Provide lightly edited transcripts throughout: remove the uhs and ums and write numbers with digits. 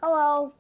Hello.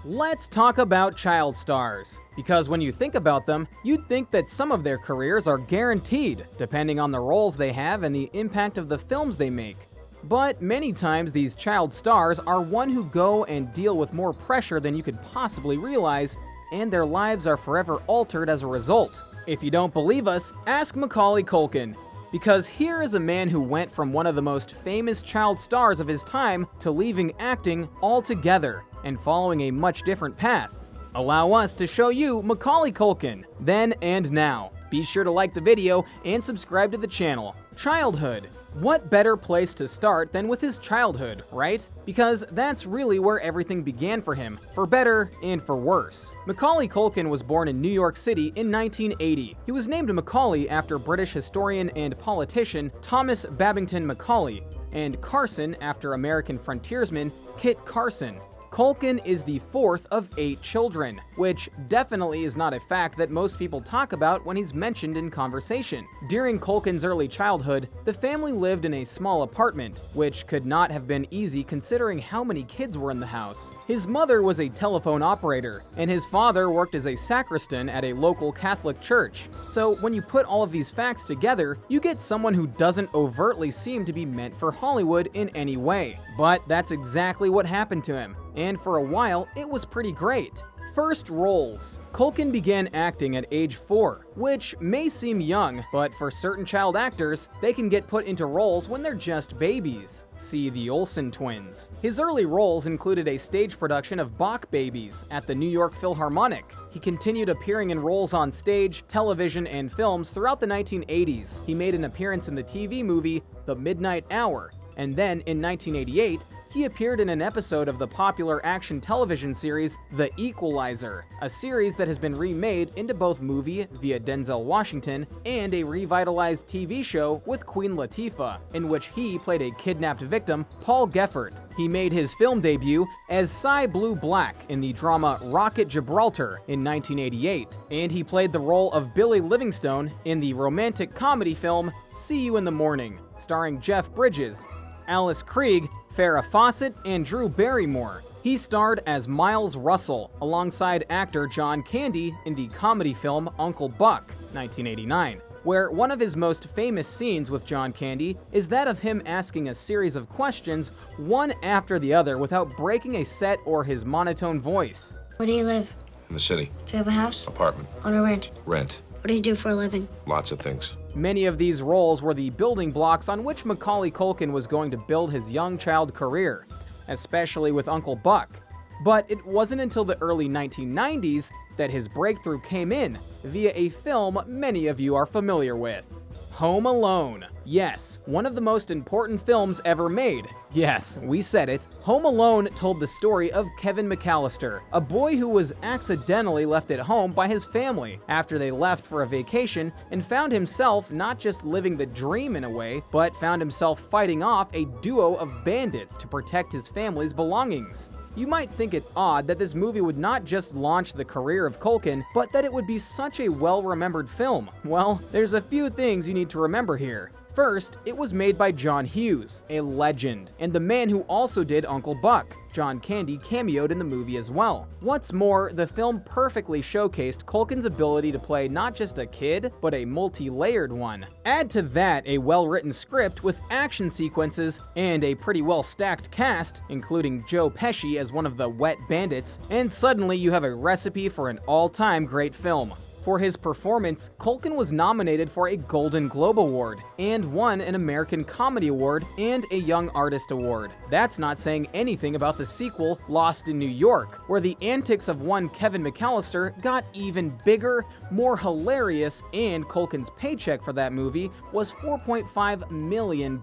Let's talk about child stars, because when you think about them, you'd think that some of their careers are guaranteed, depending on the roles they have and the impact of the films they make. But many times these child stars are one who go and deal with more pressure than you could possibly realize, and their lives are forever altered as a result. If you don't believe us, ask Macaulay Culkin. Because here is a man who went from one of the most famous child stars of his time to leaving acting altogether and following a much different path. Allow us to show you Macaulay Culkin, then and now. Be sure to like the video and subscribe to the channel. Childhood. What better place to start than with his childhood, right? Because that's really where everything began for him, for better and for worse. Macaulay Culkin was born in New York City in 1980. He was named Macaulay after British historian and politician Thomas Babington Macaulay, and Carson after American frontiersman Kit Carson. Culkin is the fourth of 8 children, which definitely is not a fact that most people talk about when he's mentioned in conversation. During Culkin's early childhood, the family lived in a small apartment, which could not have been easy considering how many kids were in the house. His mother was a telephone operator, and his father worked as a sacristan at a local Catholic church. So when you put all of these facts together, you get someone who doesn't overtly seem to be meant for Hollywood in any way. But that's exactly what happened to him. And for a while, it was pretty great. First roles. Culkin began acting at age 4, which may seem young, but for certain child actors, they can get put into roles when they're just babies. See the Olsen twins. His early roles included a stage production of Bach Babies at the New York Philharmonic. He continued appearing in roles on stage, television, and films throughout the 1980s. He made an appearance in the TV movie The Midnight Hour. And then, in 1988, he appeared in an episode of the popular action television series The Equalizer, a series that has been remade into both movie via Denzel Washington and a revitalized TV show with Queen Latifah, in which he played a kidnapped victim, Paul Geffert. He made his film debut as Cy Blue Black in the drama Rocket Gibraltar in 1988, and he played the role of Billy Livingstone in the romantic comedy film See You in the Morning, starring Jeff Bridges, Alice Krieg, Farrah Fawcett, and Drew Barrymore. He starred as Miles Russell alongside actor John Candy in the comedy film Uncle Buck, 1989, where one of his most famous scenes with John Candy is that of him asking a series of questions, one after the other, without breaking a set or his monotone voice. Where do you live? In the city. Do you have a house? Apartment. Own or rent? Rent. What do you do for a living? Lots of things. Many of these roles were the building blocks on which Macaulay Culkin was going to build his young child career, especially with Uncle Buck. But it wasn't until the early 1990s that his breakthrough came in via a film many of you are familiar with. Home Alone. Yes, one of the most important films ever made. Yes, we said it. Home Alone told the story of Kevin McAllister, a boy who was accidentally left at home by his family after they left for a vacation and found himself not just living the dream in a way, but found himself fighting off a duo of bandits to protect his family's belongings. You might think it odd that this movie would not just launch the career of Culkin, but that it would be such a well-remembered film. Well, there's a few things you need to remember here. First, it was made by John Hughes, a legend, and the man who also did Uncle Buck. John Candy cameoed in the movie as well. What's more, the film perfectly showcased Culkin's ability to play not just a kid, but a multi-layered one. Add to that a well-written script with action sequences and a pretty well-stacked cast, including Joe Pesci as one of the wet bandits, and suddenly you have a recipe for an all-time great film. For his performance, Culkin was nominated for a Golden Globe Award and won an American Comedy Award and a Young Artist Award. That's not saying anything about the sequel, Lost in New York, where the antics of one Kevin McAllister got even bigger, more hilarious, and Culkin's paycheck for that movie was $4.5 million.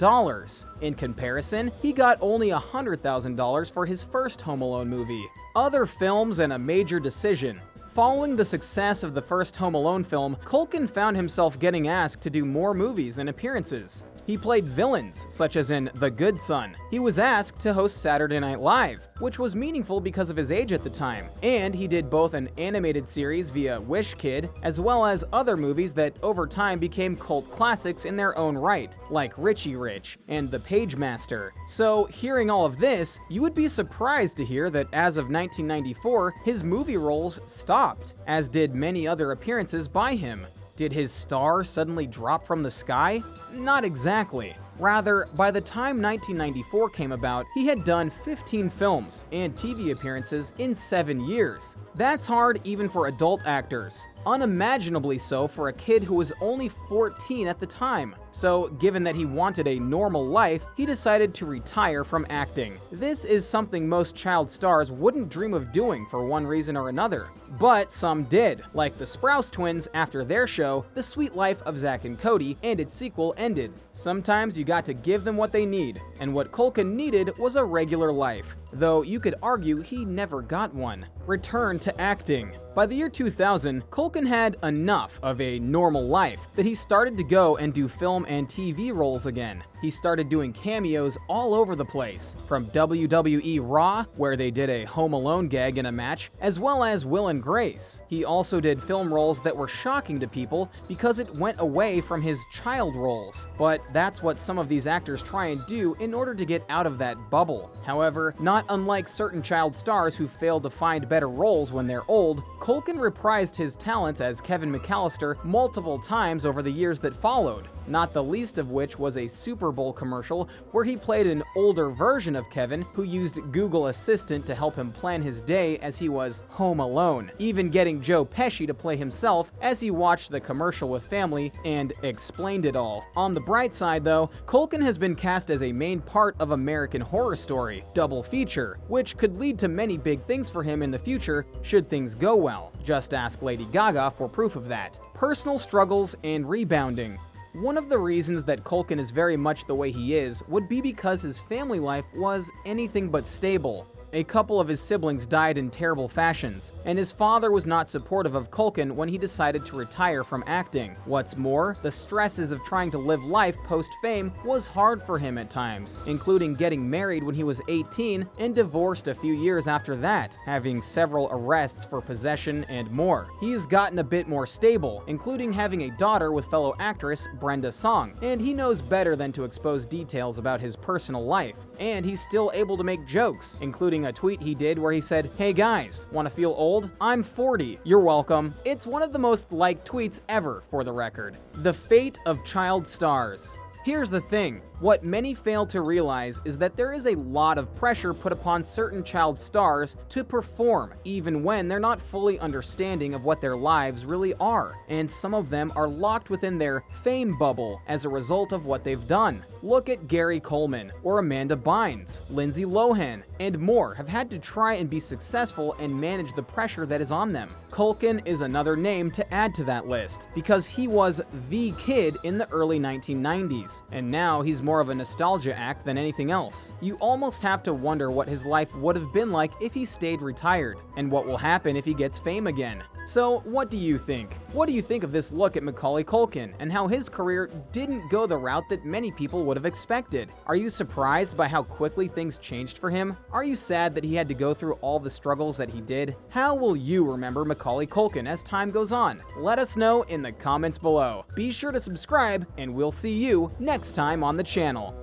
In comparison, he got only $100,000 for his first Home Alone movie. Other films and a major decision. Following the success of the first Home Alone film, Culkin found himself getting asked to do more movies and appearances. He played villains, such as in The Good Son. He was asked to host Saturday Night Live, which was meaningful because of his age at the time. And he did both an animated series via Wish Kid, as well as other movies that over time became cult classics in their own right, like Richie Rich and The Page Master. So, hearing all of this, you would be surprised to hear that as of 1994, his movie roles stopped, as did many other appearances by him. Did his star suddenly drop from the sky? Not exactly. Rather, by the time 1994 came about, he had done 15 films and TV appearances in 7 years. That's hard even for adult actors. Unimaginably so for a kid who was only 14 at the time. So, given that he wanted a normal life, he decided to retire from acting. This is something most child stars wouldn't dream of doing for one reason or another. But some did, like the Sprouse twins after their show, The Sweet Life of Zack and Cody, and its sequel ended. Sometimes you got to give them what they need, and what Culkin needed was a regular life, though you could argue he never got one. Return to acting. By the year 2000, Culkin had enough of a normal life that he started to go and do film and TV roles again. He started doing cameos all over the place, from WWE Raw, where they did a Home Alone gag in a match, as well as Will and Grace. He also did film roles that were shocking to people because it went away from his child roles. But that's what some of these actors try and do in order to get out of that bubble. However, not unlike certain child stars who fail to find better roles when they're old, Culkin reprised his talents as Kevin McAllister multiple times over the years that followed, not the least of which was a Super Bowl commercial where he played an older version of Kevin who used Google Assistant to help him plan his day as he was home alone, even getting Joe Pesci to play himself as he watched the commercial with family and explained it all. On the bright side though, Culkin has been cast as a main part of American Horror Story, double feature, which could lead to many big things for him in the future should things go well. Just ask Lady Gaga for proof of that. Personal struggles and rebounding. One of the reasons that Culkin is very much the way he is would be because his family life was anything but stable. A couple of his siblings died in terrible fashions, and his father was not supportive of Culkin when he decided to retire from acting. What's more, the stresses of trying to live life post-fame was hard for him at times, including getting married when he was 18 and divorced a few years after that, having several arrests for possession and more. He's gotten a bit more stable, including having a daughter with fellow actress Brenda Song, and he knows better than to expose details about his personal life. And he's still able to make jokes, including a tweet he did where he said, "Hey guys, wanna feel old? I'm 40. You're welcome." It's one of the most liked tweets ever, for the record. The fate of child stars. Here's the thing. What many fail to realize is that there is a lot of pressure put upon certain child stars to perform, even when they're not fully understanding of what their lives really are, and some of them are locked within their fame bubble as a result of what they've done. Look at Gary Coleman, or Amanda Bynes, Lindsay Lohan, and more have had to try and be successful and manage the pressure that is on them. Culkin is another name to add to that list, because he was the kid in the early 1990s, and now he's more of a nostalgia act than anything else. You almost have to wonder what his life would have been like if he stayed retired, and what will happen if he gets fame again. So, what do you think? What do you think of this look at Macaulay Culkin, and how his career didn't go the route that many people would have expected? Are you surprised by how quickly things changed for him? Are you sad that he had to go through all the struggles that he did? How will you remember Macaulay Culkin as time goes on? Let us know in the comments below. Be sure to subscribe, and we'll see you next time on the channel.